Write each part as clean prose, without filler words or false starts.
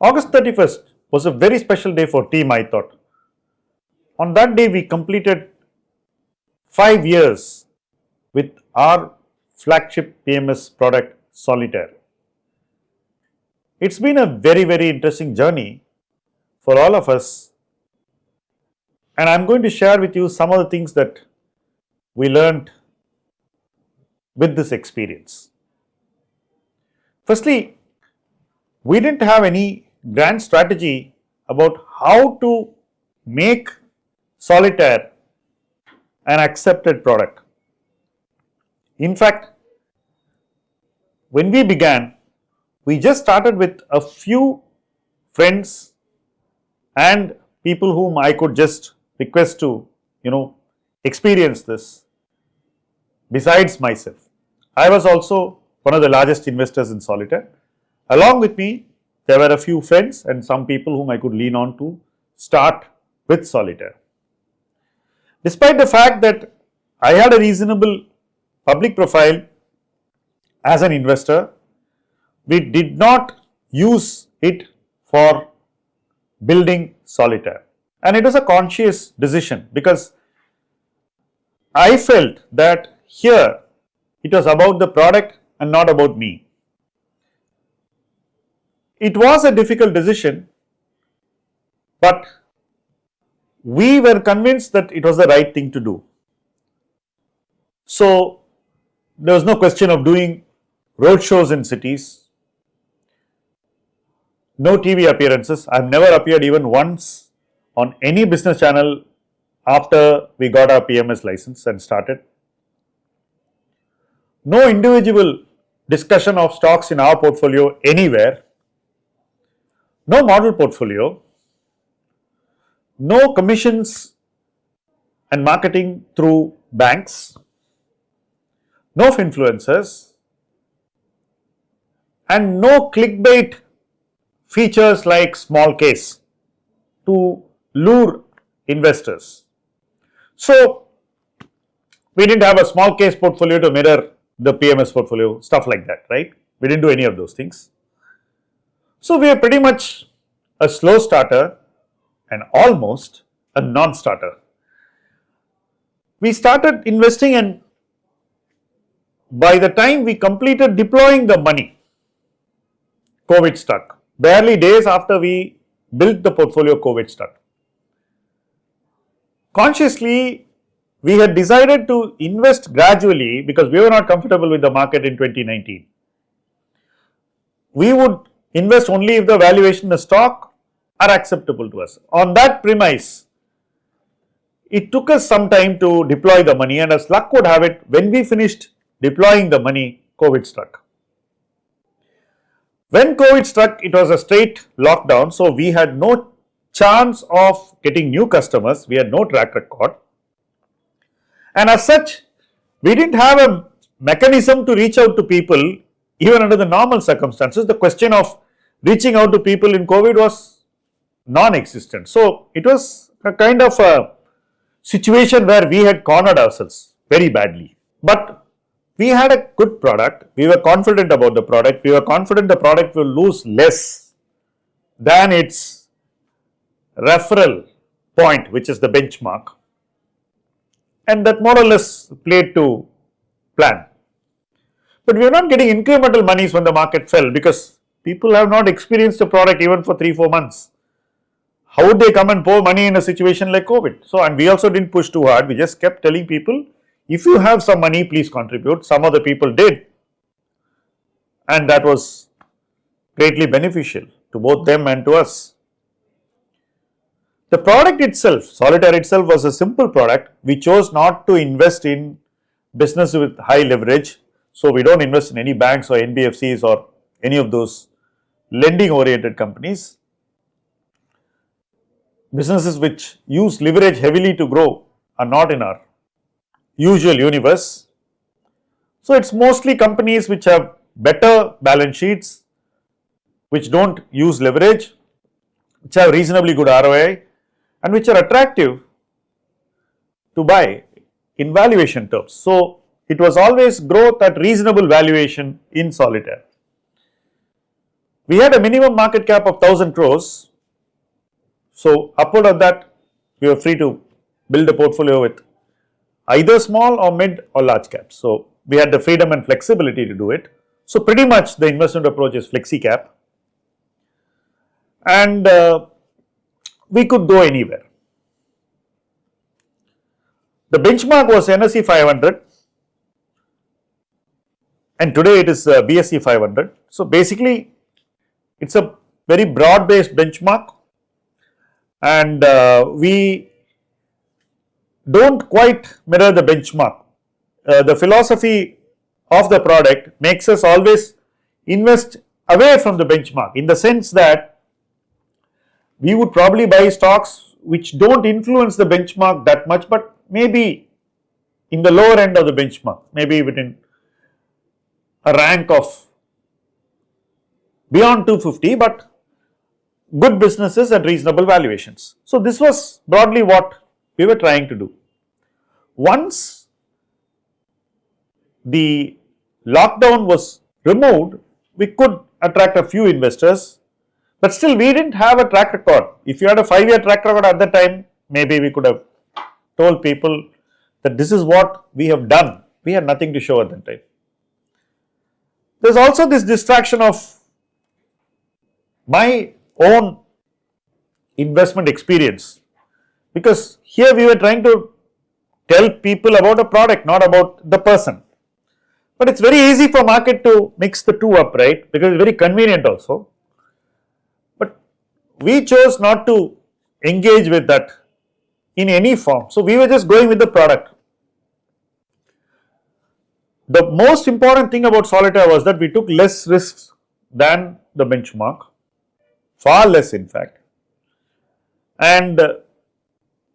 August 31st was a very special day for Team iThought. On that day, we completed 5 years with our flagship PMS product Solitaire. It's been a very interesting journey for all of us, and I'm going to share with you some of the things that we learned with this experience. Firstly, we didn't have any grand strategy about how to make Solitaire an accepted product. In fact, when we began, we just started with a few friends and people whom I could just request to, experience this besides myself. I was also one of the largest investors in Solitaire. Along with me, there were a few friends and some people whom I could lean on to start with Solitaire. Despite the fact that I had a reasonable public profile as an investor, we did not use it for building Solitaire. And it was a conscious decision because I felt that here it was about the product and not about me. It was a difficult decision, but we were convinced that it was the right thing to do. So there was no question of doing road shows in cities, no TV appearances. I've never appeared even once on any business channel after we got our PMS license and started. No individual discussion of stocks in our portfolio anywhere. No model portfolio. No commissions and marketing through banks. No influencers. And no clickbait features like small case to lure investors. So we didn't have a small case portfolio to mirror the PMS portfolio, stuff like that, right? We didn't do any of those things. So we are pretty much a slow starter and almost a non-starter. We started investing, and by the time we completed deploying the money, COVID struck. Barely days after we built the portfolio, COVID struck. Consciously, we had decided to invest gradually because we were not comfortable with the market in 2019. We would invest only if the valuation of stock are acceptable to us. On that premise, it took us some time to deploy the money, and as luck would have it, when we finished deploying the money, COVID struck. When COVID struck, it was a straight lockdown, so we had no chance of getting new customers, we had no track record. And as such, we didn't have a mechanism to reach out to people even under the normal circumstances. The question of reaching out to people in COVID was non-existent. So it was a kind of a situation where we had cornered ourselves very badly. But we had a good product. We were confident about the product. We were confident the product will lose less than its referral point, which is the benchmark. And that more or less played to plan. But we are not getting incremental monies when the market fell because people have not experienced the product even for 3-4 months. How would they come and pour money in a situation like COVID? So, and we also didn't push too hard. We just kept telling people, if you have some money, please contribute. Some of the people did. And that was greatly beneficial to both them and to us. The product itself, Solitaire itself, was a simple product. We chose not to invest in business with high leverage. So we don't invest in any banks or NBFCs or any of those lending oriented companies. Businesses which use leverage heavily to grow are not in our usual universe. So it's mostly companies which have better balance sheets, which don't use leverage, which have reasonably good ROI, and which are attractive to buy in valuation terms. So it was always growth at reasonable valuation in Solitaire. We had a minimum market cap of 1000 crores. So upward of that, we were free to build a portfolio with either small or mid or large caps. So we had the freedom and flexibility to do it. So pretty much the investment approach is flexi cap, and we could go anywhere. The benchmark was NSE 500 and today it is BSE 500. So basically it's a very broad based benchmark, and we don't quite mirror the benchmark. The philosophy of the product makes us always invest away from the benchmark, in the sense that we would probably buy stocks which don't influence the benchmark that much, but maybe in the lower end of the benchmark, maybe within a rank of beyond 250, but good businesses at reasonable valuations. So this was broadly what we were trying to do. Once the lockdown was removed, we could attract a few investors, but still we didn't have a track record. If you had a 5-year track record at that time, maybe we could have told people that this is what we have done. We had nothing to show at that time. There's also this distraction of my own investment experience, because here we were trying to tell people about a product, not about the person. But it's very easy for market to mix the two up, right? Because it's very convenient also. But we chose not to engage with that in any form. So we were just going with the product. The most important thing about Solitaire was that we took less risks than the benchmark, far less in fact. And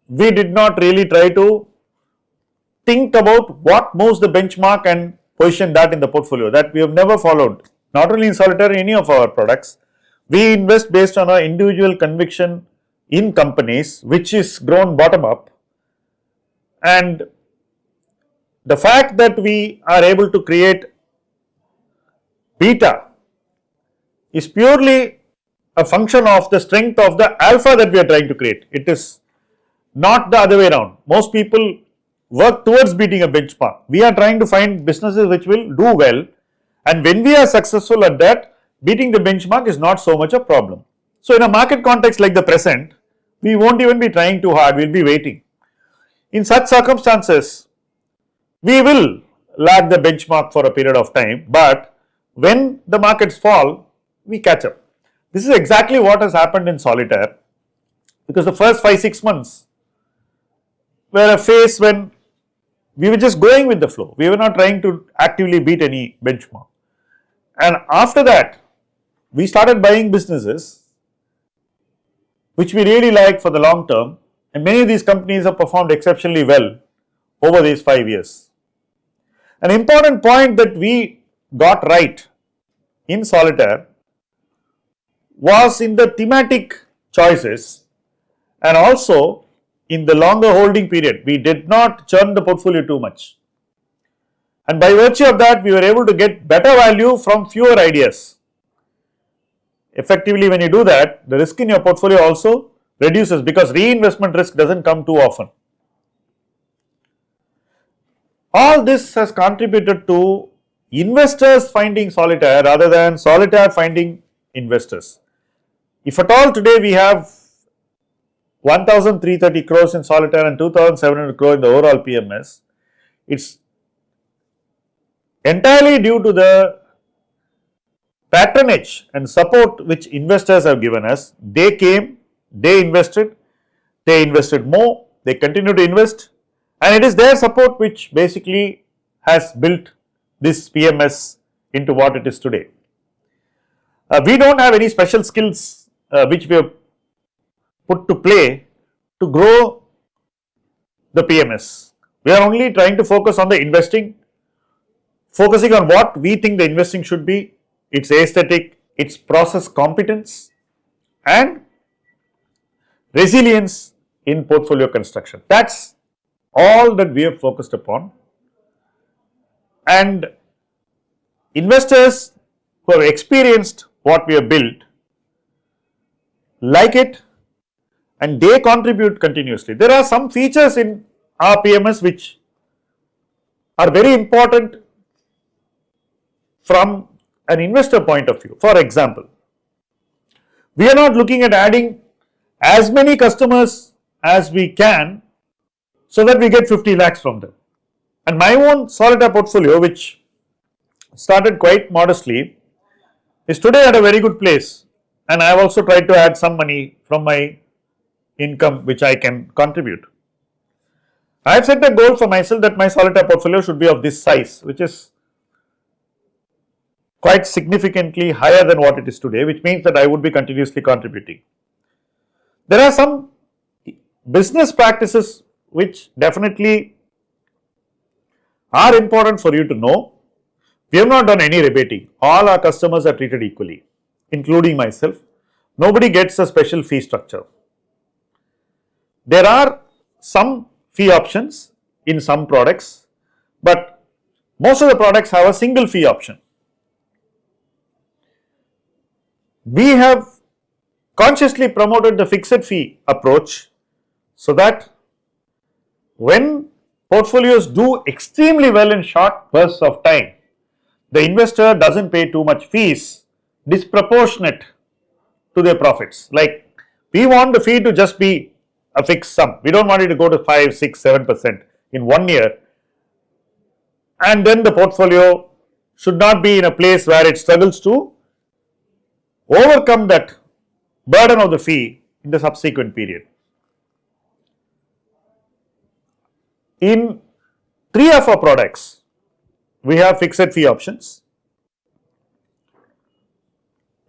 we did not really try to think about what moves the benchmark and position that in the portfolio. That we have never followed, not only in Solitaire, in any of our products. We invest based on our individual conviction in companies, which is grown bottom up, and the fact that we are able to create beta is purely a function of the strength of the alpha that we are trying to create. It is not the other way around. Most people work towards beating a benchmark. We are trying to find businesses which will do well, and when we are successful at that, beating the benchmark is not so much a problem. So in a market context like the present, we won't even be trying too hard, we will be waiting. In such circumstances, we will lag the benchmark for a period of time, but when the markets fall, we catch up. This is exactly what has happened in Solitaire, because the first 5-6 months were a phase when we were just going with the flow. We were not trying to actively beat any benchmark. And after that, we started buying businesses which we really like for the long term, and many of these companies have performed exceptionally well over these 5 years. An important point that we got right in Solitaire was in the thematic choices, and also in the longer holding period. We did not churn the portfolio too much, and by virtue of that, we were able to get better value from fewer ideas. Effectively, when you do that, the risk in your portfolio also reduces, because reinvestment risk doesn't come too often. All this has contributed to investors finding Solitaire rather than Solitaire finding investors. If at all today we have 1,330 crores in Solitaire and 2,700 crores in the overall PMS, it's entirely due to the patronage and support which investors have given us. They came, they invested more, they continue to invest, and it is their support which basically has built this PMS into what it is today. We don't have any special skills which we have put to play to grow the PMS. We are only trying to focus on the investing, focusing on what we think the investing should be, its aesthetic, its process competence, and resilience in portfolio construction. That's all that we have focused upon. And investors who have experienced what we have built, like it, and they contribute continuously. There are some features in our PMS which are very important from an investor point of view. For example, we are not looking at adding as many customers as we can so that we get 50 lakhs from them. And my own Solitaire portfolio, which started quite modestly, is today at a very good place, and I have also tried to add some money from my income which I can contribute. I have set a goal for myself that my Solitaire portfolio should be of this size, which is quite significantly higher than what it is today, which means that I would be continuously contributing. There are some business practices which definitely are important for you to know. We have not done any rebating. All our customers are treated equally, including myself. Nobody gets a special fee structure. There are some fee options in some products, but most of the products have a single fee option. We have consciously promoted the fixed fee approach so that when portfolios do extremely well in short bursts of time, the investor doesn't pay too much fees disproportionate to their profits. Like, we want the fee to just be a fixed sum. We don't want it to go to 5, 6, 7% in 1 year, and then the portfolio should not be in a place where it struggles to overcome that burden of the fee in the subsequent period. In 3 of our products, we have fixed fee options,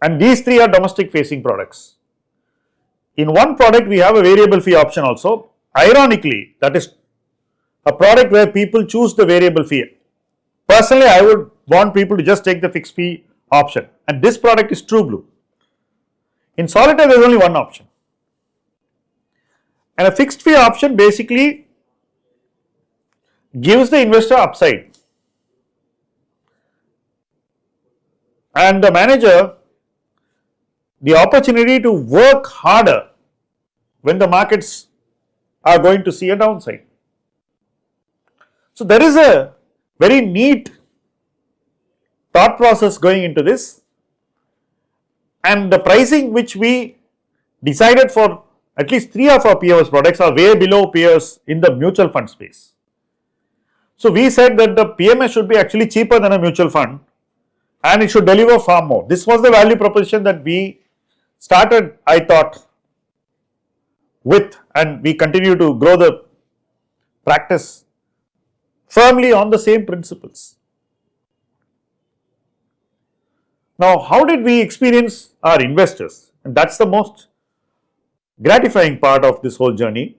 and these 3 are domestic facing products. In one product, we have a variable fee option also. Ironically, that is a product where people choose the variable fee. Personally, I would want people to just take the fixed fee option, and this product is True Blue. In Solitaire, there is only one option, and a fixed fee option basically gives the investor upside, and the manager the opportunity to work harder when the markets are going to see a downside. So there is a very neat thought process going into this, and the pricing which we decided for at least 3 of our PMS products are way below peers in the mutual fund space. So we said that the PMS should be actually cheaper than a mutual fund, and it should deliver far more. This was the value proposition that we started ithought with, and we continue to grow the practice firmly on the same principles. Now, how did we experience our investors? And that's the most gratifying part of this whole journey.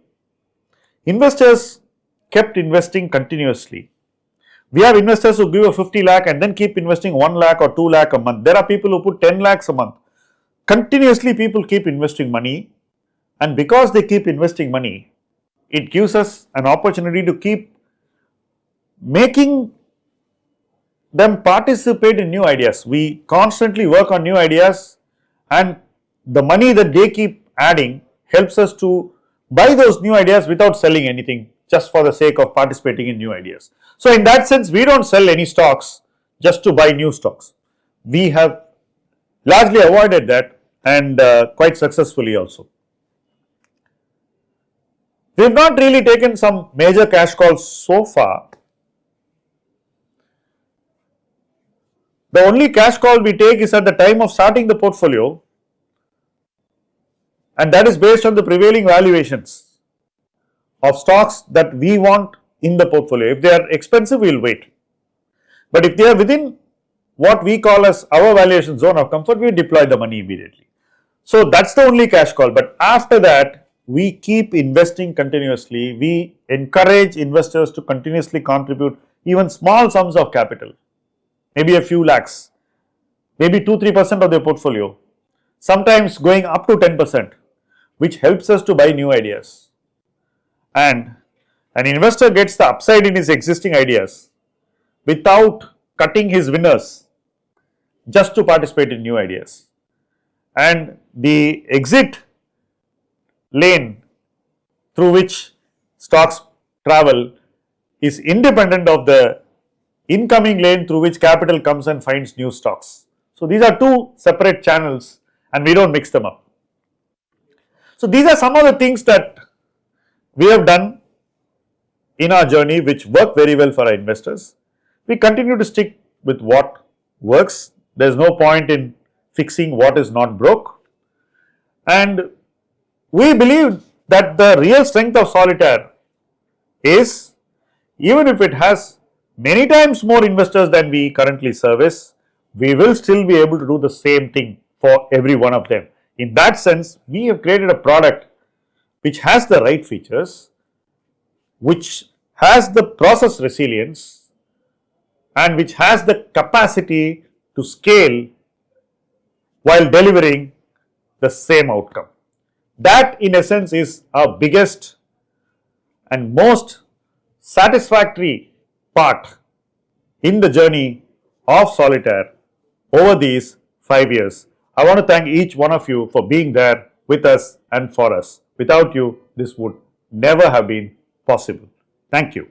Investors kept investing continuously. We have investors who give a 50 lakh and then keep investing 1 lakh or 2 lakh a month. There are people who put 10 lakhs a month. Continuously, people keep investing money, and because they keep investing money, it gives us an opportunity to keep making them participate in new ideas. We constantly work on new ideas, and the money that they keep adding helps us to buy those new ideas without selling anything, just for the sake of participating in new ideas. So in that sense, we don't sell any stocks just to buy new stocks. We have largely avoided that, and quite successfully also. We have not really taken some major cash calls so far. The only cash call we take is at the time of starting the portfolio, and that is based on the prevailing valuations of stocks that we want in the portfolio. If they are expensive, we will wait. But if they are within what we call as our valuation zone of comfort, we deploy the money immediately. So that's the only cash call. But after that, we keep investing continuously. We encourage investors to continuously contribute even small sums of capital, maybe a few lakhs, maybe 2-3% of their portfolio, sometimes going up to 10%, which helps us to buy new ideas. And an investor gets the upside in his existing ideas without cutting his winners just to participate in new ideas. And the exit lane through which stocks travel is independent of the incoming lane through which capital comes and finds new stocks. So these are two separate channels and we don't mix them up. So these are some of the things that we have done in our journey which work very well for our investors. We continue to stick with what works. There is no point in fixing what is not broke. And we believe that the real strength of Solitaire is, even if it has many times more investors than we currently service, we will still be able to do the same thing for every one of them. In that sense, we have created a product which has the right features, which has the process resilience, and which has the capacity to scale while delivering the same outcome. That in essence is our biggest and most satisfactory part in the journey of Solitaire over these 5 years. I want to thank each one of you for being there with us and for us. Without you, this would never have been possible. Thank you.